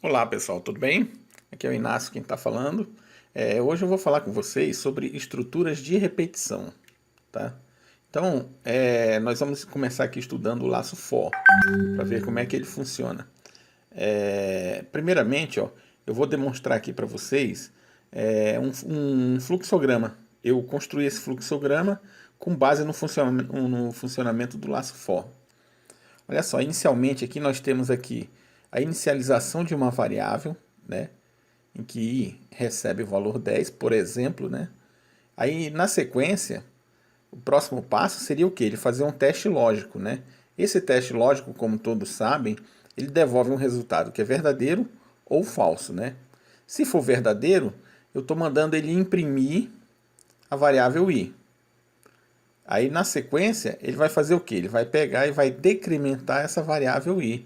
Olá pessoal, tudo bem? Aqui é o Inácio quem está falando. Hoje eu vou falar com vocês sobre estruturas de repetição, tá? Então, nós vamos começar aqui estudando o laço for, para ver como é que ele funciona. Primeiramente, ó, eu vou demonstrar aqui para vocês um fluxograma. Eu construí esse fluxograma com base no funcionamento do laço for. Olha só, inicialmente aqui nós temos aqui a inicialização de uma variável, né, em que i recebe o valor 10, por exemplo, né? Aí na sequência, o próximo passo seria o que? Ele fazer um teste lógico, né? Esse teste lógico, como todos sabem, ele devolve um resultado que é verdadeiro ou falso, né? Se for verdadeiro, eu estou mandando ele imprimir a variável i. Aí na sequência, ele vai fazer o que? Ele vai pegar e vai decrementar essa variável i.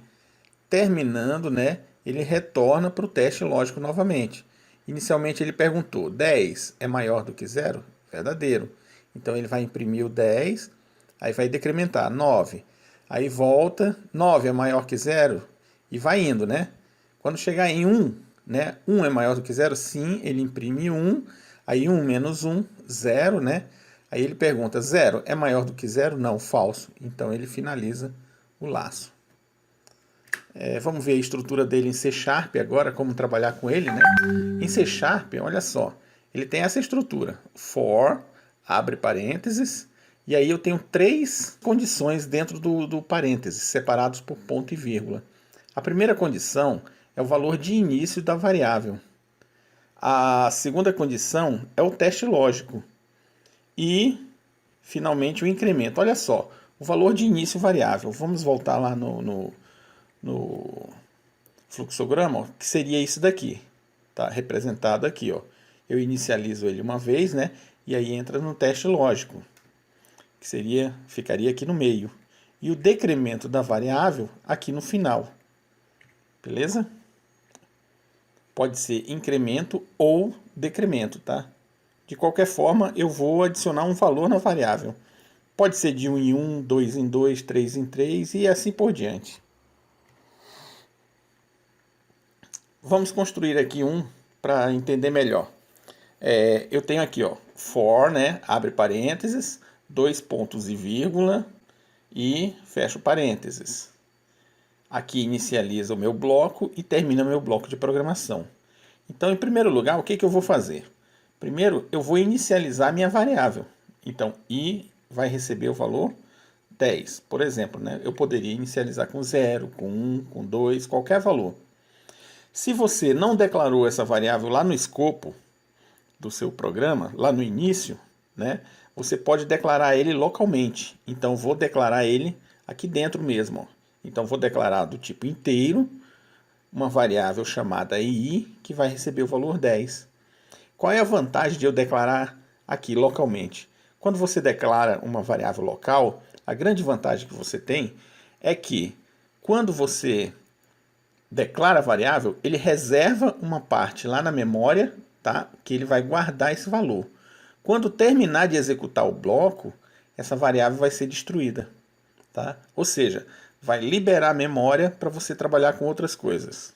Terminando, né, ele retorna para o teste lógico novamente. Inicialmente ele perguntou, 10 é maior do que zero? Verdadeiro. Então ele vai imprimir o 10, aí vai decrementar, 9. Aí volta, 9 é maior que zero? E vai indo, né? Quando chegar em 1, né, 1 é maior do que zero? Sim, ele imprime 1. Aí 1 menos 1, 0, né? Aí ele pergunta, 0 é maior do que zero? Não, falso. Então ele finaliza o laço. Vamos ver a estrutura dele em C Sharp agora, como trabalhar com ele, né? Em C Sharp, olha só, ele tem essa estrutura. For, abre parênteses, e aí eu tenho três condições dentro do parênteses, separados por ponto e vírgula. A primeira condição é o valor de início da variável. A segunda condição é o teste lógico. E, finalmente, o incremento. Olha só, o valor de início variável. Vamos voltar lá no fluxograma, ó, que seria isso daqui, tá? Representado aqui, ó. Eu inicializo ele uma vez, né? E aí entra no teste lógico, que ficaria aqui no meio. E o decremento da variável aqui no final. Beleza? Pode ser incremento ou decremento, tá? De qualquer forma, eu vou adicionar um valor na variável. Pode ser de 1 em 1, 2 em 2, 3 em 3 e assim por diante. Vamos construir aqui um para entender melhor. Eu tenho aqui, ó, for, né, abre parênteses, dois pontos e vírgula e fecho parênteses. Aqui inicializa o meu bloco e termina o meu bloco de programação. Então, em primeiro lugar, o que eu vou fazer? Primeiro, eu vou inicializar a minha variável. Então, i vai receber o valor 10. Por exemplo, né, eu poderia inicializar com 0, com 1, com 2, qualquer valor. Se você não declarou essa variável lá no escopo do seu programa, lá no início, né, você pode declarar ele localmente. Então, vou declarar ele aqui dentro mesmo. Ó. Então, vou declarar do tipo inteiro uma variável chamada i, que vai receber o valor 10. Qual é a vantagem de eu declarar aqui localmente? Quando você declara uma variável local, a grande vantagem que você tem é que quando você declara a variável, ele reserva uma parte lá na memória, tá? Que ele vai guardar esse valor. Quando terminar de executar o bloco, essa variável vai ser destruída, tá? Ou seja, vai liberar a memória para você trabalhar com outras coisas.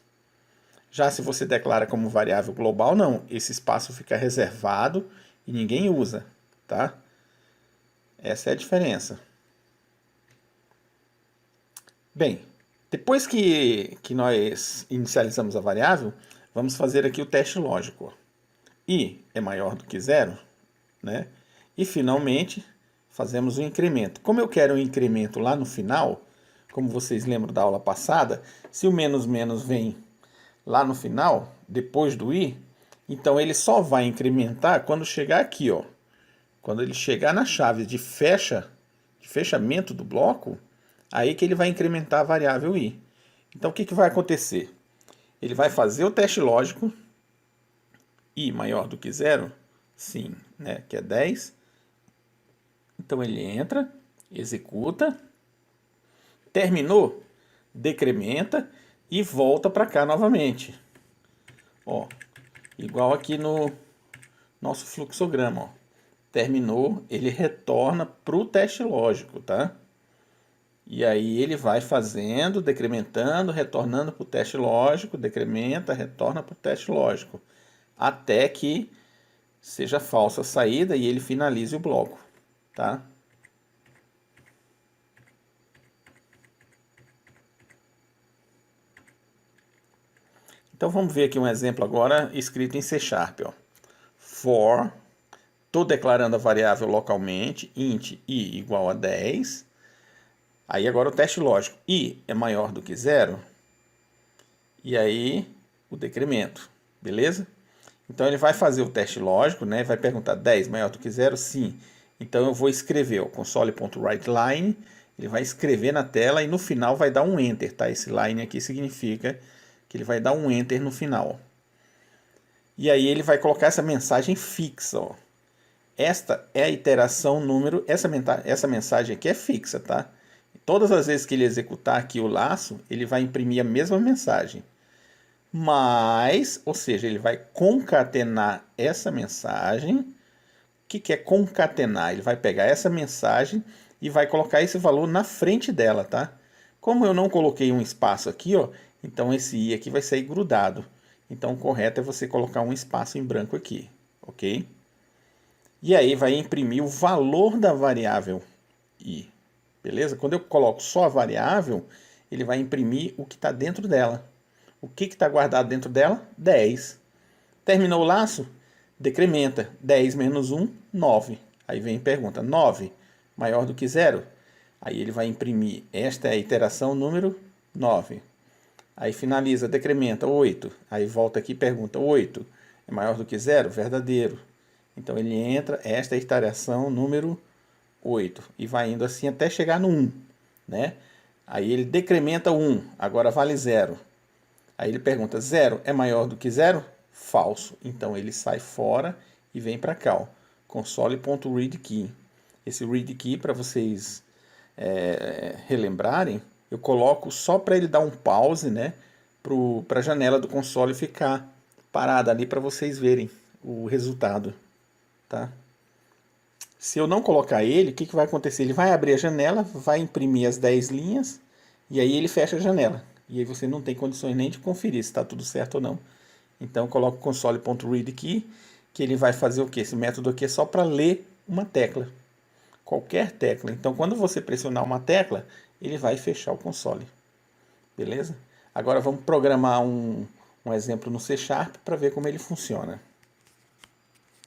Já se você declara como variável global, não. Esse espaço fica reservado e ninguém usa, tá? Essa é a diferença. Bem, depois que nós inicializamos a variável, vamos fazer aqui o teste lógico. I é maior do que zero, né? E finalmente fazemos o incremento. Como eu quero um incremento lá no final, como vocês lembram da aula passada, se o menos menos vem lá no final, depois do i, então ele só vai incrementar quando chegar aqui, ó. Quando ele chegar na chave de fechamento do bloco, aí que ele vai incrementar a variável i. Então o que vai acontecer? Ele vai fazer o teste lógico, i maior do que zero, sim, né, que é 10. Então ele entra, executa, terminou, decrementa e volta para cá novamente. Ó, igual aqui no nosso fluxograma, ó. Terminou, ele retorna para o teste lógico, tá? E aí ele vai fazendo, decrementando, retornando para o teste lógico, decrementa, retorna para o teste lógico, até que seja falsa a saída e ele finalize o bloco, tá? Então vamos ver aqui um exemplo agora escrito em C#. Ó. For, estou declarando a variável localmente, int i igual a 10. Aí agora o teste lógico, i é maior do que 0. E aí o decremento, beleza? Então ele vai fazer o teste lógico, né? Vai perguntar 10 maior do que 0? Sim. Então eu vou escrever o console.writeLine, ele vai escrever na tela e no final vai dar um enter, tá? Esse line aqui significa que ele vai dar um enter no final. E aí ele vai colocar essa mensagem fixa, ó. Esta é a iteração número, essa mensagem aqui é fixa, tá? Todas as vezes que ele executar aqui o laço, ele vai imprimir a mesma mensagem. Mas, ou seja, ele vai concatenar essa mensagem. O que é concatenar? Ele vai pegar essa mensagem e vai colocar esse valor na frente dela, tá? Como eu não coloquei um espaço aqui, ó, então esse i aqui vai sair grudado. Então o correto é você colocar um espaço em branco aqui, ok? E aí vai imprimir o valor da variável i, beleza? Quando eu coloco só a variável, ele vai imprimir o que está dentro dela. O que está guardado dentro dela? 10. Terminou o laço? Decrementa. 10 menos 1, 9. Aí vem e pergunta, 9 maior do que 0? Aí ele vai imprimir, esta é a iteração número 9. Aí finaliza, decrementa, 8. Aí volta aqui e pergunta, 8 é maior do que 0? Verdadeiro. Então ele entra, esta é a iteração número 8. E vai indo assim até chegar no 1. Né? Aí ele decrementa 1, agora vale 0. Aí ele pergunta, 0 é maior do que 0? Falso. Então ele sai fora e vem para cá, ó, console.readKey. Esse readKey, para vocês relembrarem, eu coloco só para ele dar um pause, né, para a janela do console ficar parada ali para vocês verem o resultado, tá? Se eu não colocar ele, o que vai acontecer? Ele vai abrir a janela, vai imprimir as 10 linhas e aí ele fecha a janela. E aí você não tem condições nem de conferir se está tudo certo ou não. Então eu coloco console.readKey, que ele vai fazer o que? Esse método aqui é só para ler uma tecla. Qualquer tecla. Então quando você pressionar uma tecla, ele vai fechar o console. Beleza? Agora vamos programar um exemplo no C# para ver como ele funciona.